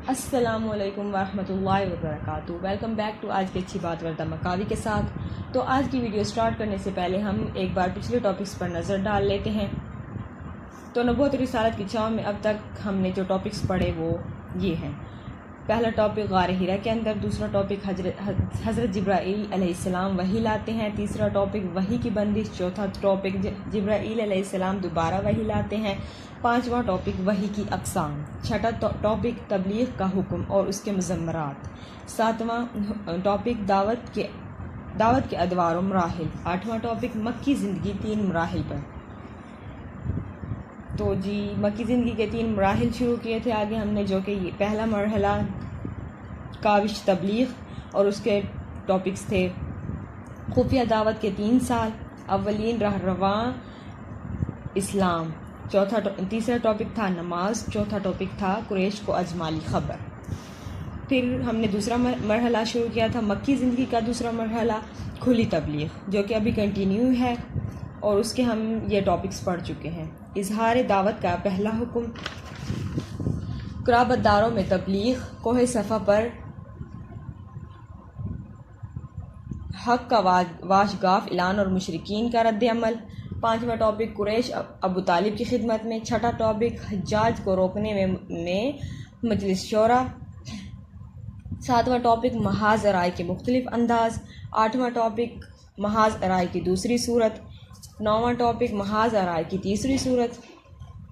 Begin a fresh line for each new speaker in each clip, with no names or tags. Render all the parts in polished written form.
السلام علیکم ورحمۃ اللہ وبرکاتہ۔ ویلکم بیک ٹو آج کی اچھی بات وردہ مکاوی کے ساتھ۔ تو آج کی ویڈیو سٹارٹ کرنے سے پہلے ہم ایک بار پچھلے ٹاپکس پر نظر ڈال لیتے ہیں۔ تو نبوت رسالت کی چھاؤں میں اب تک ہم نے جو ٹاپکس پڑھے وہ یہ ہیں۔ پہلا ٹاپک غار حرا کے اندر، دوسرا ٹاپک حضرت جبرائیل علیہ السلام وحی لاتے ہیں، تیسرا ٹاپک وحی کی بندش، چوتھا ٹاپک جبرائیل علیہ السلام دوبارہ وحی لاتے ہیں، پانچواں ٹاپک وحی کی اقسام، چھٹا ٹاپک تبلیغ کا حکم اور اس کے مضمرات، ساتواں ٹاپک دعوت کے ادوار و مراحل، آٹھواں ٹاپک مکی زندگی 3 مراحل پر۔ تو مکی زندگی کے 3 مراحل شروع کیے تھے آگے ہم نے، جو کہ پہلا مرحلہ کاوش تبلیغ اور اس کے ٹاپکس تھے خفیہ دعوت کے 3 سال، اولین رہنما اسلام، تیسرا ٹاپک تھا نماز، چوتھا ٹاپک تھا قریش کو اجمالی خبر۔ پھر ہم نے دوسرا مرحلہ شروع کیا تھا مکی زندگی کا دوسرا مرحلہ کھلی تبلیغ، جو کہ ابھی کنٹینیو ہے اور اس کے ہم یہ ٹاپکس پڑھ چکے ہیں۔ اظہار دعوت کا پہلا حکم، قرابت داروں میں تبلیغ، کوہ صفا پر حق کا واشگاف اعلان اور مشرکین کا رد عمل، پانچواں ٹاپک قریش ابو طالب کی خدمت میں، چھٹا ٹاپک حجاج کو روکنے میں مجلس شورا، ساتواں ٹاپک محاذ رائے کے مختلف انداز، آٹھواں ٹاپک محاذ رائے کی دوسری صورت، نواں ٹاپک محاذ رائے کی تیسری صورت،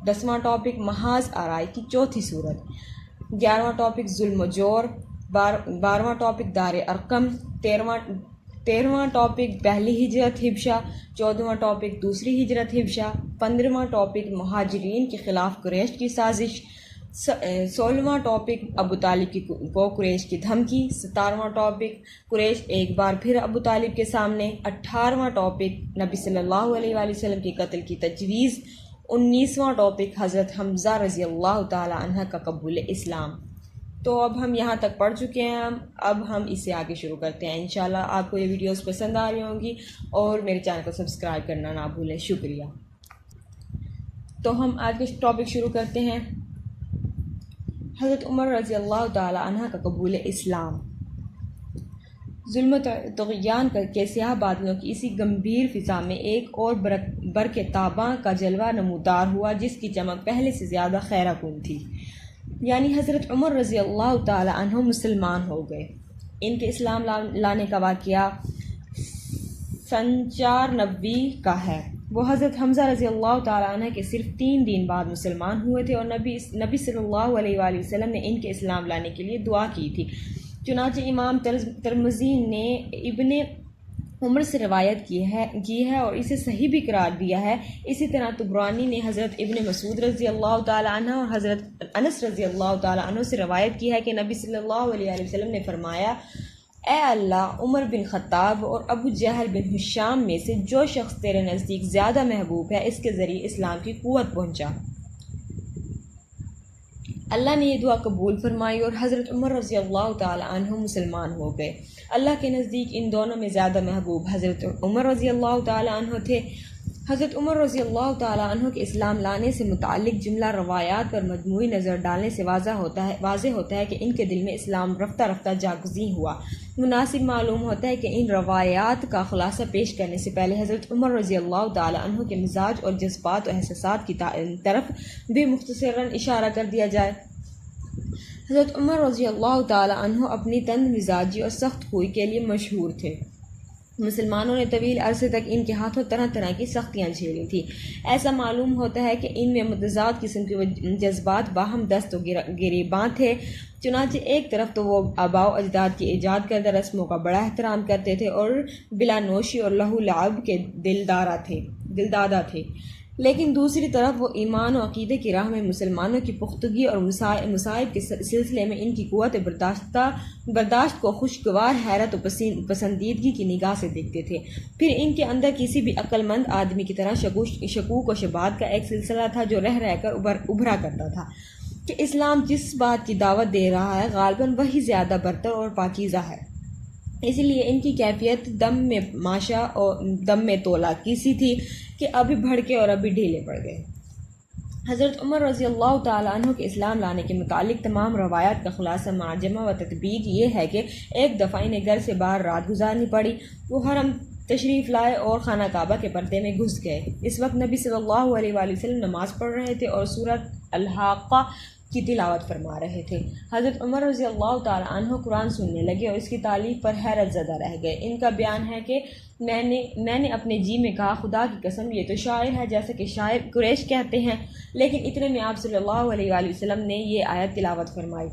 10واں ٹاپک محاذ رائے کی چوتھی صورت، 11واں ٹاپک ظلم و جور، 12واں ٹاپک دار ارقم، 13واں ٹاپک پہلی ہجرت حبشہ، 14واں ٹاپک دوسری ہجرت حبشہ، 15واں ٹاپک مہاجرین کے خلاف قریش کی سازش، 16واں ٹاپک ابو طالب کو قریش کی دھمکی، 17واں ٹاپک قریش ایک بار پھر ابو طالب کے سامنے، 18واں ٹاپک نبی صلی اللہ علیہ وآلہ وسلم کے قتل کی تجویز، 19واں ٹاپک حضرت حمزہ رضی اللہ تعالی عنہ کا قبول اسلام۔ تو اب ہم یہاں تک پڑھ چکے ہیں، اب ہم اس سے آگے شروع کرتے ہیں۔ انشاءاللہ آپ کو یہ ویڈیوز پسند آ رہی ہوں گی اور میرے چینل کو سبسکرائب کرنا نہ بھولیں، شکریہ۔ تو ہم آج کے ٹاپک شروع کرتے ہیں۔ حضرت عمر رضی اللہ تعالی عنہ کا قبول اسلام۔ ظلم و طغیان کے سیاہ بادلوں کی اسی گمبھیر فضا میں ایک اور برق تاباں کا جلوہ نمودار ہوا، جس کی چمک پہلے سے زیادہ خیرہ کن تھی، یعنی حضرت عمر رضی اللہ تعالی عنہ مسلمان ہو گئے۔ ان کے اسلام لانے کا واقعہ سن 490 کا ہے۔ وہ حضرت حمزہ رضی اللہ تعالی عنہ کے صرف 3 دن بعد مسلمان ہوئے تھے اور نبی صلی اللہ علیہ وآلہ وسلم نے ان کے اسلام لانے کے لیے دعا کی تھی۔ چنانچہ امام ترمذی نے ابن عمر سے روایت کی ہے اور اسے صحیح بھی قرار دیا ہے۔ اسی طرح طبرانی نے حضرت ابن مسعود رضی اللہ تعالی عنہ اور حضرت انس رضی اللہ تعالی عنہ سے روایت کی ہے کہ نبی صلی اللہ علیہ وسلم نے فرمایا، اے اللہ، عمر بن خطاب اور ابو جہل بن ہشام میں سے جو شخص تیرے نزدیک زیادہ محبوب ہے، اس کے ذریعے اسلام کی قوت پہنچا۔ اللہ نے یہ دعا قبول فرمائی اور حضرت عمر رضی اللہ تعالی عنہ مسلمان ہو گئے۔ اللہ کے نزدیک ان دونوں میں زیادہ محبوب حضرت عمر رضی اللہ تعالی عنہ تھے۔ حضرت عمر رضی اللہ تعالی عنہ کے اسلام لانے سے متعلق جملہ روایات پر مجموعی نظر ڈالنے سے واضح ہوتا ہے کہ ان کے دل میں اسلام رفتہ رفتہ جاگزیں ہوا۔ مناسب معلوم ہوتا ہے کہ ان روایات کا خلاصہ پیش کرنے سے پہلے حضرت عمر رضی اللہ تعالی عنہ کے مزاج اور جذبات و احساسات کی طرف بھی مختصراً اشارہ کر دیا جائے۔ حضرت عمر رضی اللہ تعالی عنہ اپنی تند مزاجی اور سخت خوئی کے لیے مشہور تھے۔ مسلمانوں نے طویل عرصے تک ان کے ہاتھوں طرح طرح کی سختیاں جھیلی تھیں۔ ایسا معلوم ہوتا ہے کہ ان میں متضاد قسم کے جذبات باہم دست و گریباں تھے۔ چنانچہ ایک طرف تو وہ آباء و اجداد کی ایجاد کردہ رسموں کا بڑا احترام کرتے تھے اور بلا نوشی اور لہو لعب کے دلدادہ تھے، لیکن دوسری طرف وہ ایمان و عقیدے کی راہ میں مسلمانوں کی پختگی اور مصائب کے سلسلے میں ان کی قوت برداشت کو خوشگوار حیرت و پسندیدگی کی نگاہ سے دیکھتے تھے۔ پھر ان کے اندر کسی بھی عقل مند آدمی کی طرح شکوک و شبہات کا ایک سلسلہ تھا جو رہ کر ابھرا کرتا تھا کہ اسلام جس بات کی دعوت دے رہا ہے غالباً وہی زیادہ برتر اور پاکیزہ ہے۔ اسی لیے ان کی کیفیت دم میں ماشا اور دم میں تولا کیسی تھی کہ ابھی بھڑکے اور ابھی ڈھیلے پڑ گئے۔ حضرت عمر رضی اللہ تعالیٰ عنہ کے اسلام لانے کے متعلق تمام روایات کا خلاصہ معجمہ و تطبیق یہ ہے کہ ایک دفعہ انہیں گھر سے باہر رات گزارنی پڑی۔ وہ حرم تشریف لائے اور خانہ کعبہ کے پردے میں گھس گئے۔ اس وقت نبی صلی اللہ علیہ وآلہ وسلم نماز پڑھ رہے تھے اور سورۃ الحاقہ کی تلاوت فرما رہے تھے۔ حضرت عمر رضی اللہ تعالیٰ عنہ قرآن سننے لگے اور اس کی تعلیف پر حیرت زدہ رہ گئے۔ ان کا بیان ہے کہ میں نے اپنے جی میں کہا خدا کی قسم یہ تو شاعر ہے جیسا کہ شاعر قریش کہتے ہیں، لیکن اتنے میں آپ صلی اللہ علیہ وآلہ وسلم نے یہ آیت تلاوت فرمائی۔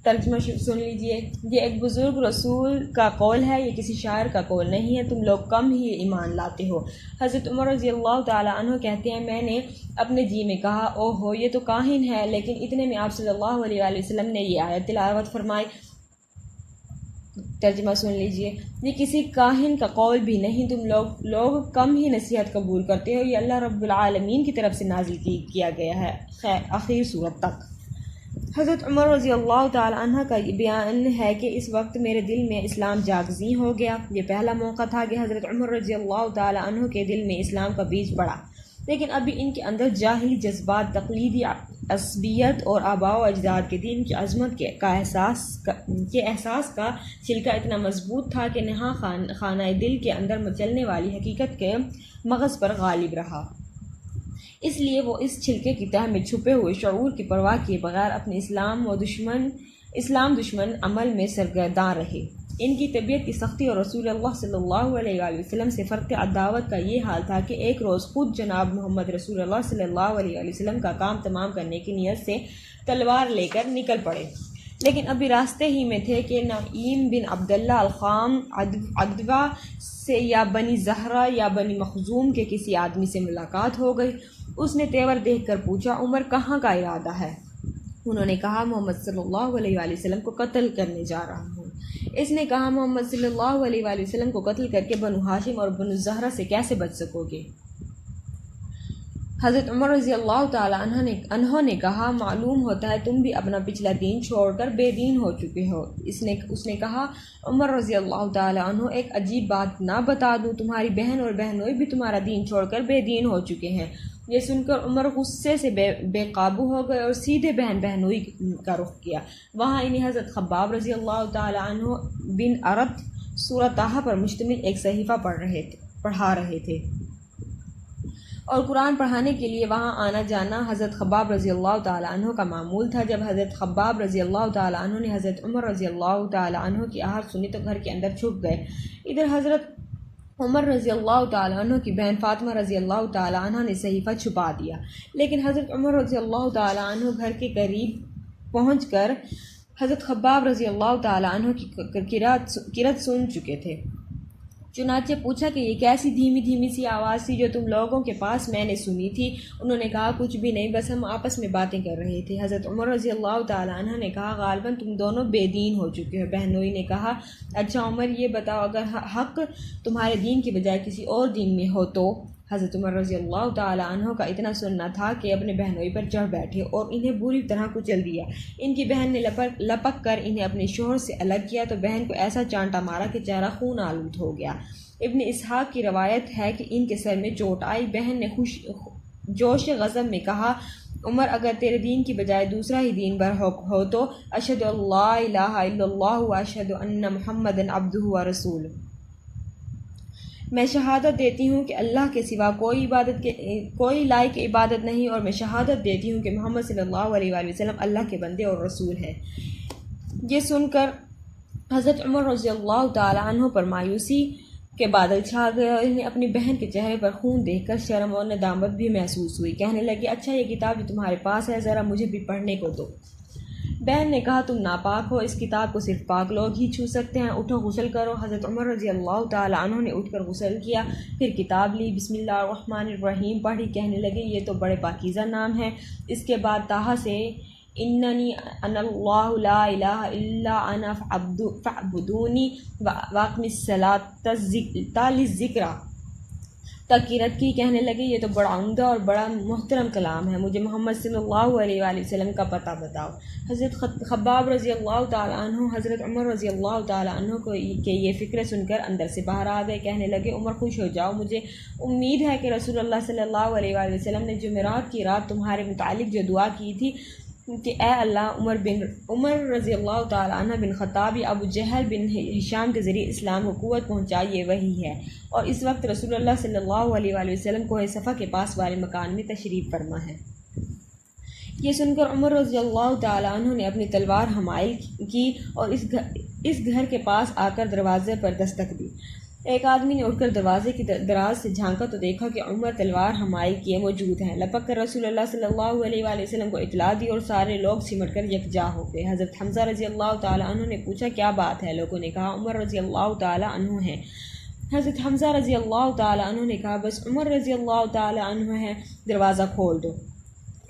ترجمہ سن لیجئے، یہ ایک بزرگ رسول کا قول ہے، یہ کسی شاعر کا قول نہیں ہے، تم لوگ کم ہی ایمان لاتے ہو۔ حضرت عمر رضی اللہ تعالیٰ عنہ کہتے ہیں میں نے اپنے جی میں کہا او ہو یہ تو کاہن ہے، لیکن اتنے میں آپ صلی اللہ علیہ وآلہ وسلم نے یہ آیت تلاوت فرمائی۔ ترجمہ سن لیجئے، یہ کسی کاہن کا قول بھی نہیں، تم لوگ کم ہی نصیحت قبول کرتے ہو، یہ اللہ رب العالمین کی طرف سے نازل کیا گیا ہے آخر سورت تک۔ حضرت عمر رضی اللہ تعالی عنہ کا یہ بیان ہے کہ اس وقت میرے دل میں اسلام جاگزیں ہو گیا۔ یہ پہلا موقع تھا کہ حضرت عمر رضی اللہ تعالی عنہ کے دل میں اسلام کا بیج پڑا، لیکن ابھی ان کے اندر جاہلی جذبات، تقلیدی عصبیت اور آباء و اجداد کے دین کی عظمت کے احساس کا چھلکا اتنا مضبوط تھا کہ نہاں خانہ دل کے اندر مچلنے والی حقیقت کے مغز پر غالب رہا۔ اس لیے وہ اس چھلکے کی تہ میں چھپے ہوئے شعور کی پرواہ کیے بغیر اپنے اسلام دشمن عمل میں سرگرداں رہے۔ ان کی طبیعت کی سختی اور رسول اللہ صلی اللہ علیہ وآلہ وسلم سے فرق عداوت کا یہ حال تھا کہ ایک روز خود جناب محمد رسول اللہ صلی اللہ علیہ وآلہ وسلم کا کام تمام کرنے کی نیت سے تلوار لے کر نکل پڑے، لیکن ابھی راستے ہی میں تھے کہ نعیم بن عبداللہ الخام عدوہ سے یا بنی زہرہ یا بنی مخزوم کے کسی آدمی سے ملاقات ہو گئی۔ اس نے تیور دیکھ کر پوچھا عمر کہاں کا ارادہ ہے؟ انہوں نے کہا محمد صلی اللہ علیہ وآلہ وسلم کو قتل کرنے جا رہا ہوں۔ اس نے کہا محمد صلی اللہ علیہ وآلہ وسلم کو قتل کر کے بنو ہاشم اور بنو زہرہ سے کیسے بچ سکو گے؟ حضرت عمر رضی اللہ تعالیٰ عنہ نے کہا معلوم ہوتا ہے تم بھی اپنا پچھلا دین چھوڑ کر بے دین ہو چکے ہو۔ اس نے کہا عمر رضی اللہ تعالیٰ عنہ ایک عجیب بات نہ بتا دوں، تمہاری بہن اور بہنوئی بھی تمہارا دین چھوڑ کر بے دین ہو چکے ہیں۔ یہ سن کر عمر غصے سے بے قابو ہو گئے اور سیدھے بہن بہنوئی کا رخ کیا۔ وہاں انہیں حضرت خباب رضی اللہ تعالیٰ عنہ بن عرط سورۃ طٰہٰ پر مشتمل ایک صحیفہ پڑھا رہے تھے اور قرآن پڑھانے کے لیے وہاں آنا جانا حضرت خباب رضی اللہ تعالیٰ عنہ کا معمول تھا۔ جب حضرت خباب رضی اللہ تعالیٰ عنہ نے حضرت عمر رضی اللہ تعالیٰ عنہ کی آہٹ سنی تو گھر کے اندر چھپ گئے۔ ادھر حضرت عمر رضی اللہ تعالیٰ عنہ کی بہن فاطمہ رضی اللہ تعالیٰ عنہ نے صحیفہ چھپا دیا، لیکن حضرت عمر رضی اللہ تعالیٰ عنہ گھر کے قریب پہنچ کر حضرت خباب رضی اللہ تعالیٰ عنہ کی قرات سن چکے تھے۔ چنانچہ پوچھا کہ یہ کیسی دھیمی دھیمی سی آواز تھی جو تم لوگوں کے پاس میں نے سنی تھی؟ انہوں نے کہا کچھ بھی نہیں، بس ہم آپس میں باتیں کر رہے تھے۔ حضرت عمر رضی اللہ تعالیٰ عنہ نے کہا غالباً تم دونوں بے دین ہو چکے ہو۔ بہنوئی نے کہا اچھا عمر یہ بتاؤ اگر حق تمہارے دین کی بجائے کسی اور دین میں ہو تو؟ حضرت عمر رضی اللہ تعالیٰ عنہ کا اتنا سننا تھا کہ اپنے بہنوئی پر چڑھ بیٹھے اور انہیں بری طرح کچل دیا۔ ان کی بہن نے لپک کر انہیں اپنے شوہر سے الگ کیا تو بہن کو ایسا چانٹا مارا کہ چہرہ خون آلود ہو گیا۔ ابن اسحاق کی روایت ہے کہ ان کے سر میں چوٹ آئی۔ بہن نے جوش غضب میں کہا عمر اگر تیرے دین کی بجائے دوسرا ہی دین بر ہو تو اشہد ان لا الہ الا اللہ و اشہد ان محمد عبدہ و رسولہ، میں شہادت دیتی ہوں کہ اللہ کے سوا کوئی لائق عبادت نہیں، اور میں شہادت دیتی ہوں کہ محمد صلی اللہ علیہ وآلہ وسلم اللہ کے بندے اور رسول ہیں۔ یہ سن کر حضرت عمر رضی اللہ تعالی عنہ پر مایوسی کے بادل چھا گئے اور انہیں اپنی بہن کے چہرے پر خون دیکھ کر شرم اور ندامت بھی محسوس ہوئی۔ کہنے لگے اچھا یہ کتاب جو تمہارے پاس ہے ذرا مجھے بھی پڑھنے کو دو۔ بہن نے کہا تم ناپاک ہو، اس کتاب کو صرف پاک لوگ ہی چھو سکتے ہیں، اٹھو غسل کرو۔ حضرت عمر رضی اللہ تعالیٰ عنہ نے اٹھ کر غسل کیا، پھر کتاب لی، بسم اللہ الرحمن الرحیم پڑھی۔ کہنے لگے یہ تو بڑے پاکیزہ نام ہے۔ اس کے بعد طٰہٰ سے اننی انا اللہ لا الہ الا انا فاعبدونی واقم الصلاۃ للذکر تک کی رد کی، کہنے لگے یہ تو بڑا عمدہ اور بڑا محترم کلام ہے، مجھے محمد صلی اللہ علیہ وآلہ وسلم کا پتہ بتاؤ۔ حضرت خباب رضی اللہ تعالیٰ عنہ حضرت عمر رضی اللہ تعالیٰ عنہ کو کہ یہ فکرے سن کر اندر سے باہر آ گئے، کہنے لگے عمر خوش ہو جاؤ، مجھے امید ہے کہ رسول اللہ صلی اللہ علیہ وآلہ وسلم نے جمعرات کی رات تمہارے متعلق جو دعا کی تھی کہ اے اللہ عمر رضی اللہ تعالیٰ عنہ بن خطاب یا ابو جہل بن ہشام کے ذریعے اسلام کو قوت پہنچائی، یہ وہی ہے۔ اور اس وقت رسول اللہ صلی اللہ علیہ وآلہ وسلم کوہ صفا کے پاس والے مکان میں تشریف فرما ہے۔ یہ سن کر عمر رضی اللہ تعالیٰ عنہ نے اپنی تلوار حمائل کی اور اس گھر کے پاس آ کر دروازے پر دستک دی۔ ایک آدمی نے اٹھ کر دروازے کی دراز سے جھانکا تو دیکھا کہ عمر تلوار حمائل کیے موجود ہیں۔ لپک کر رسول اللہ صلی اللہ علیہ وآلہ وسلم کو اطلاع دی اور سارے لوگ سمٹ کر یکجا ہو گئے۔ حضرت حمزہ رضی اللہ تعالیٰ عنہ نے پوچھا کیا بات ہے؟ لوگوں نے کہا عمر رضی اللہ تعالیٰ عنہ ہیں۔ حضرت حمزہ رضی اللہ تعالیٰ عنہ نے کہا بس عمر رضی اللہ تعالیٰ عنہ ہے، دروازہ کھول دو۔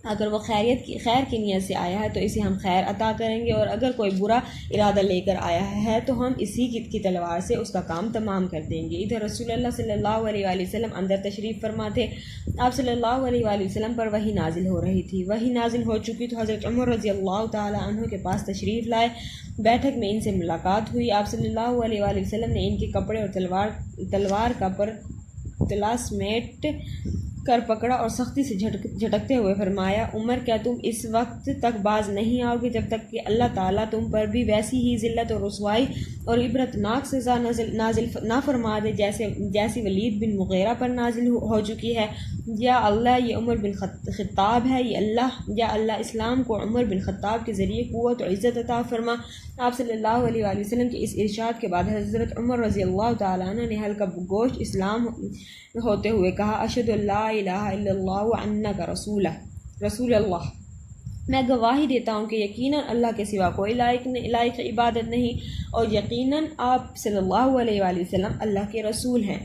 اگر وہ خیر کی نیت سے آیا ہے تو اسے ہم خیر عطا کریں گے، اور اگر کوئی برا ارادہ لے کر آیا ہے تو ہم اسی کی تلوار سے اس کا کام تمام کر دیں گے۔ ادھر رسول اللہ صلی اللہ علیہ وآلہ وسلم اندر تشریف فرما تھے۔ آپ صلی اللہ علیہ وآلہ وسلم پر وحی نازل ہو رہی تھی۔ وحی نازل ہو چکی تو حضرت عمر رضی اللہ تعالیٰ عنہ کے پاس تشریف لائے۔ بیٹھک میں ان سے ملاقات ہوئی۔ آپ صلی اللہ علیہ وآلہ وسلم نے ان کے کپڑے اور تلوار کا پر تلا سمیٹ کر پکڑا اور سختی سے جھٹکتے ہوئے فرمایا عمر کیا تم اس وقت تک باز نہیں آؤ گے جب تک کہ اللہ تعالیٰ تم پر بھی ویسی ہی ذلت اور رسوائی اور عبرتناک سزا نازل نہ فرما دے جیسی ولید بن مغیرہ پر نازل ہو چکی ہے؟ یا اللہ یہ عمر بن خطاب ہے، یا اللہ اسلام کو عمر بن خطاب کے ذریعے قوت اور عزت عطا فرما۔ آپ صلی اللہ علیہ وآلہ وسلم کے اس ارشاد کے بعد حضرت عمر رضی اللہ تعالیٰ عنہ نے ہلکا گوشت اسلام ہوتے ہوئے کہا اشہد ان لا الہ الا اللہ وانک رسول اللہ، میں گواہی دیتا ہوں کہ یقیناً اللہ کے سوا کوئی لائق عبادت نہیں، اور یقیناً آپ صلی اللہ علیہ وآلہ وسلم اللہ کے رسول ہیں۔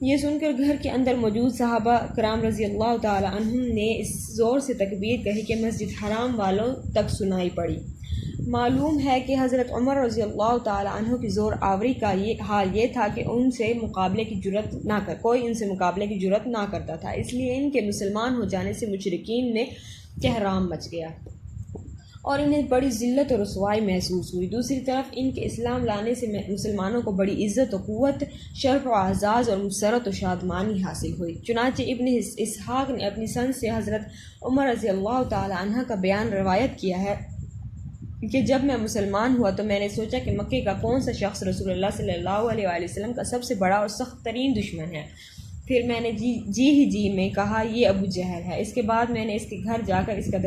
یہ سن کر گھر کے اندر موجود صحابہ کرام رضی اللہ تعالی عنہم نے اس زور سے تکبیر کہی کہ مسجد حرام والوں تک سنائی پڑی۔ معلوم ہے کہ حضرت عمر رضی اللہ تعالی عنہ کی زور آوری کا حال یہ تھا کہ کوئی ان سے مقابلے کی جرأت نہ کرتا تھا، اس لیے ان کے مسلمان ہو جانے سے مشرکین میں کہرام مچ گیا اور انہیں بڑی ذلت اور رسوائی محسوس ہوئی۔ دوسری طرف ان کے اسلام لانے سے مسلمانوں کو بڑی عزت و قوت، شرف و اعزاز اور مسرت و شادمانی حاصل ہوئی۔ چنانچہ ابن اسحاق نے اپنی سند سے حضرت عمر رضی اللہ تعالی عنہ کا بیان روایت کیا ہے کہ جب میں مسلمان ہوا تو میں نے سوچا کہ مکے کا کون سا شخص رسول اللہ صلی اللہ علیہ وآلہ وسلم کا سب سے بڑا اور سخت ترین دشمن ہے۔ پھر میں نے جی میں کہا یہ ابو جہل ہے۔ اس کے بعد میں نے اس کے گھر جا کر اس کا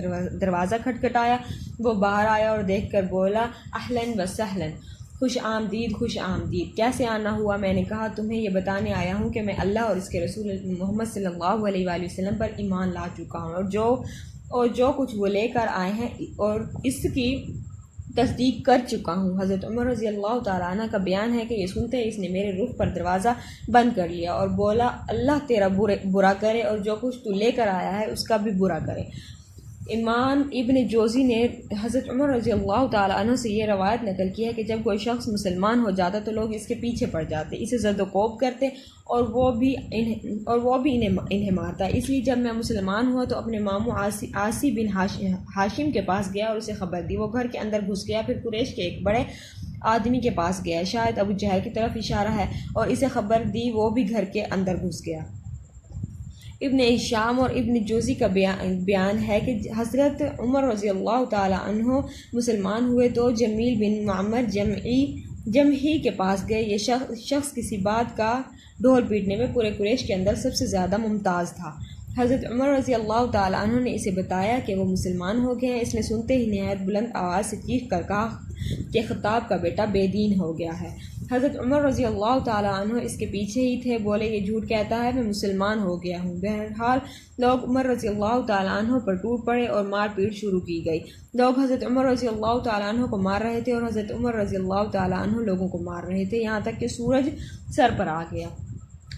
دروازہ کھٹکھٹایا، وہ باہر آیا اور دیکھ کر بولا اہلاً و سہلاً، خوش آمدید، کیسے آنا ہوا؟ میں نے کہا تمہیں یہ بتانے آیا ہوں کہ میں اللہ اور اس کے رسول محمد صلی اللہ علیہ وآلہ وسلم پر ایمان لا چکا ہوں، اور جو کچھ وہ لے کر آئے ہیں اور اس کی تصدیق کر چکا ہوں۔ حضرت عمر رضی اللہ تعالیٰ عنہ کا بیان ہے کہ یہ سنتے ہی اس نے میرے رخ پر دروازہ بند کر لیا اور بولا اللہ تیرا برا کرے اور جو کچھ تو لے کر آیا ہے اس کا بھی برا کرے۔ امام ابن جوزی نے حضرت عمر رضی اللہ تعالیٰ عنہ سے یہ روایت نقل کی ہے کہ جب کوئی شخص مسلمان ہو جاتا تو لوگ اس کے پیچھے پڑ جاتے، اسے زد و کوب کرتے اور وہ بھی انہیں مارتا۔ اس لیے جب میں مسلمان ہوا تو اپنے ماموں عاصی بن ہاشم کے پاس گیا اور اسے خبر دی۔ وہ گھر کے اندر گھس گیا، پھر قریش کے ایک بڑے آدمی کے پاس گیا، شاید ابو جہل کی طرف اشارہ ہے، اور اسے خبر دی، وہ بھی گھر کے اندر گھس گیا۔ ابن ہشام اور ابن جوزی کا بیان ہے کہ حضرت عمر رضی اللہ تعالی عنہ مسلمان ہوئے تو جمیل بن معمر جمحی کے پاس گئے۔ یہ شخص کسی بات کا ڈھول پیٹنے میں پورے قریش کے اندر سب سے زیادہ ممتاز تھا۔ حضرت عمر رضی اللہ تعالی عنہ نے اسے بتایا کہ وہ مسلمان ہو گئے ہیں۔ اس نے سنتے ہی نہایت بلند آواز سے چیخ کر کہا کہ خطاب کا بیٹا بے دین ہو گیا ہے۔ حضرت عمر رضی اللہ تعالی عنہ اس کے پیچھے ہی تھے، بولے یہ جھوٹ کہتا ہے، میں مسلمان ہو گیا ہوں۔ بہرحال لوگ عمر رضی اللہ تعالی عنہ پر ٹوٹ پڑے اور مار پیٹ شروع کی گئی۔ لوگ حضرت عمر رضی اللہ تعالی عنہ کو مار رہے تھے اور حضرت عمر رضی اللہ تعالی عنہ لوگوں کو مار رہے تھے، یہاں تک کہ سورج سر پر آ گیا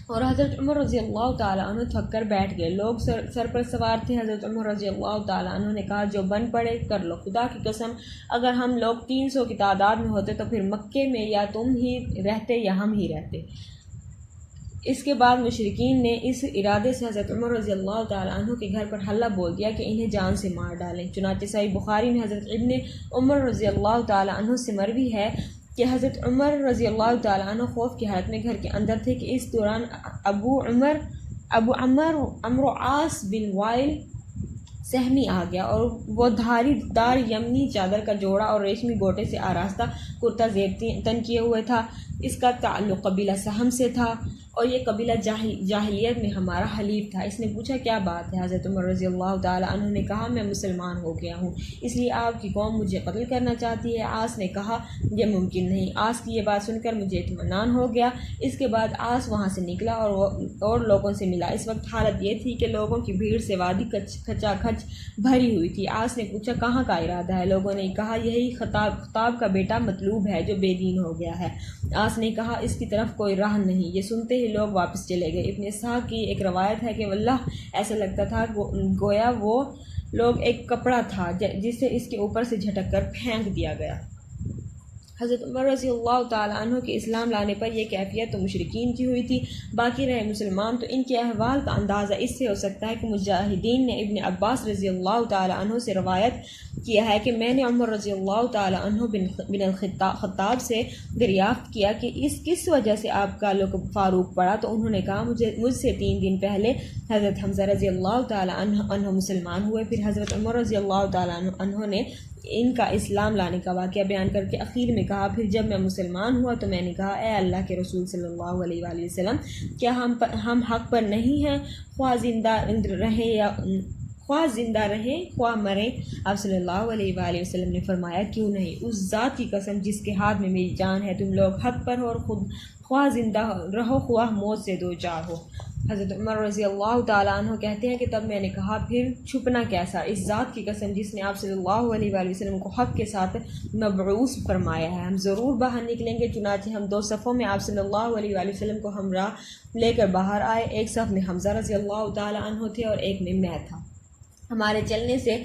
اور حضرت عمر رضی اللہ تعالی عنہ تھک کر بیٹھ گئے۔ لوگ سر پر سوار تھے۔ حضرت عمر رضی اللہ تعالی عنہ نے کہا جو بن پڑے کر لو، خدا کی قسم اگر ہم لوگ 300 کی تعداد میں ہوتے تو پھر مکے میں یا تم ہی رہتے یا ہم ہی رہتے۔ اس کے بعد مشرکین نے اس ارادے سے حضرت عمر رضی اللہ تعالیٰ عنہ کے گھر پر حلہ بول دیا کہ انہیں جان سے مار ڈالیں۔ چنانچہ صحیح بخاری میں حضرت ابن عمر رضی اللہ تعالیٰ عنہ سے مروی ہے کہ حضرت عمر رضی اللہ تعالیٰ عنہ خوف کی حالت میں گھر کے اندر تھے کہ اس دوران ابو عمرو عاص بن وائل سہمی آ گیا اور وہ دھاری دار یمنی چادر کا جوڑا اور ریشمی گوٹے سے آراستہ کرتا زیب تن کیے ہوئے تھا۔ اس کا تعلق قبیلہ سہم سے تھا اور یہ قبیلہ جاہلیت میں ہمارا حلیف تھا۔ اس نے پوچھا کیا بات ہے؟ حضرت عمر رضی اللہ تعالیٰ عنہ نے کہا میں مسلمان ہو گیا ہوں، اس لیے آپ کی قوم مجھے قتل کرنا چاہتی ہے۔ عاص نے کہا یہ ممکن نہیں۔ عاص کی یہ بات سن کر مجھے اطمینان ہو گیا۔ اس کے بعد عاص وہاں سے نکلا اور لوگوں سے ملا۔ اس وقت حالت یہ تھی کہ لوگوں کی بھیڑ سے وادی کھچا کھچ بھری ہوئی تھی۔ عاص نے پوچھا کہاں کا ارادہ ہے؟ لوگوں نے کہا یہی خطاب کا بیٹا مطلوب ہے جو بے دین ہو گیا ہے۔ عاص نے کہا اس کی طرف کوئی راہ نہیں۔ یہ سنتے ہی لوگ واپس چلے گئے۔ ابن اسحاق کی ایک روایت ہے کہ واللہ ایسا لگتا تھا گویا وہ لوگ ایک کپڑا تھا جسے اس کے اوپر سے جھٹک کر پھینک دیا گیا۔ حضرت عمر رضی اللہ تعالیٰ عنہ کے اسلام لانے پر یہ کیفیت تو مشرکین کی ہوئی تھی، باقی رہے مسلمان تو ان کے احوال کا اندازہ اس سے ہو سکتا ہے کہ مجاہدین نے ابن عباس رضی اللہ تعالیٰ عنہ سے روایت کیا ہے کہ میں نے عمر رضی اللہ تعالیٰ عنہ بن الخطاب سے دریافت کیا کہ اس کس وجہ سے آپ کا لقب فاروق پڑا، تو انہوں نے کہا مجھ سے 3 دن پہلے حضرت حمزہ رضی اللہ تعالیٰ عنہ مسلمان ہوئے، پھر حضرت عمر رضی اللہ تعالیٰ عنہ نے ان کا اسلام لانے کا واقعہ بیان کر کے اخیر میں کہا پھر جب میں مسلمان ہوا تو میں نے کہا اے اللہ کے رسول صلی اللہ علیہ وآلہ وسلم کیا ہم حق پر نہیں ہیں، خواہ زندہ رہیں خواہ مریں؟ آپ صلی اللہ علیہ وآلہ وسلم نے فرمایا کیوں نہیں، اس ذات کی قسم جس کے ہاتھ میں میری جان ہے، تم لوگ حق پر ہو اور خواہ زندہ رہو خواہ موت سے دوچار ہو۔ حضرت عمر رضی اللہ تعالیٰ عنہ کہتے ہیں کہ تب میں نے کہا پھر چھپنا کیسا، اس ذات کی قسم جس نے آپ صلی اللہ علیہ وآلہ وسلم کو حق کے ساتھ مبعوث فرمایا ہے، ہم ضرور باہر نکلیں گے۔ چنانچہ ہم 2 صفوں میں آپ صلی اللہ علیہ وآلہ وسلم کو ہمراہ لے کر باہر آئے، ایک صف میں حمزہ رضی اللہ تعالیٰ عنہ تھے اور ایک میں تھا۔ ہمارے چلنے سے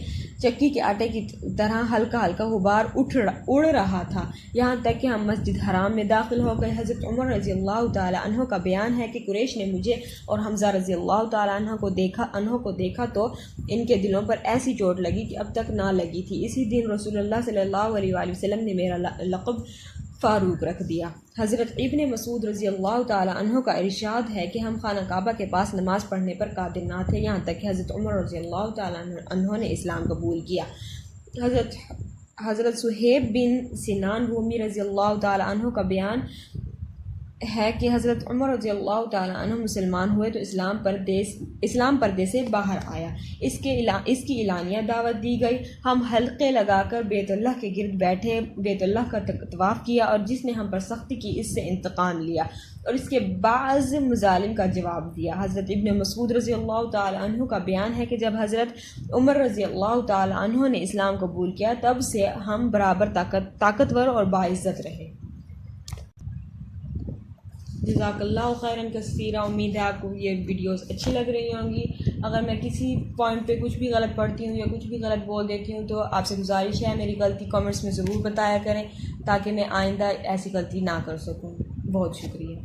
چکی کے آٹے کی طرح ہلکا ہلکا غبار اڑ رہا تھا، یہاں تک کہ ہم مسجد حرام میں داخل ہو گئے۔ حضرت عمر رضی اللہ تعالیٰ عنہ کا بیان ہے کہ قریش نے مجھے اور حمزہ رضی اللہ تعالیٰ عنہ کو دیکھا تو ان کے دلوں پر ایسی چوٹ لگی کہ اب تک نہ لگی تھی۔ اسی دن رسول اللہ صلی اللہ علیہ وآلہ وسلم نے میرا لقب فاروق رکھ دیا۔ حضرت ابن مسعود رضی اللہ تعالیٰ عنہ کا ارشاد ہے کہ ہم خانہ کعبہ کے پاس نماز پڑھنے پر قادر نہ تھے، یہاں تک کہ حضرت عمر رضی اللہ تعالیٰ عنہ نے اسلام قبول کیا۔ حضرت صہیب بن سنان رومی رضی اللہ تعالیٰ عنہ کا بیان ہے کہ حضرت عمر رضی اللہ تعالیٰ عنہ مسلمان ہوئے تو اسلام پردے سے باہر آیا، اس کی اعلانیہ دعوت دی گئی، ہم حلقے لگا کر بیت اللہ کے گرد بیٹھے، بیت اللہ کا طواف کیا اور جس نے ہم پر سختی کی اس سے انتقام لیا اور اس کے بعض مظالم کا جواب دیا۔ حضرت ابن مسعود رضی اللہ تعالیٰ عنہ کا بیان ہے کہ جب حضرت عمر رضی اللہ تعالیٰ عنہ نے اسلام قبول کیا تب سے ہم برابر طاقتور اور باعزت رہے۔ جزاک اللہ خیراً کثیرا، امید ہے آپ کو یہ ویڈیوز اچھی لگ رہی ہوں گی۔ اگر میں کسی پوائنٹ پہ کچھ بھی غلط پڑھتی ہوں یا کچھ بھی غلط بول دیتی ہوں تو آپ سے گزارش ہے میری غلطی کامنٹس میں ضرور بتایا کریں تاکہ میں آئندہ ایسی غلطی نہ کر سکوں۔ بہت شکریہ۔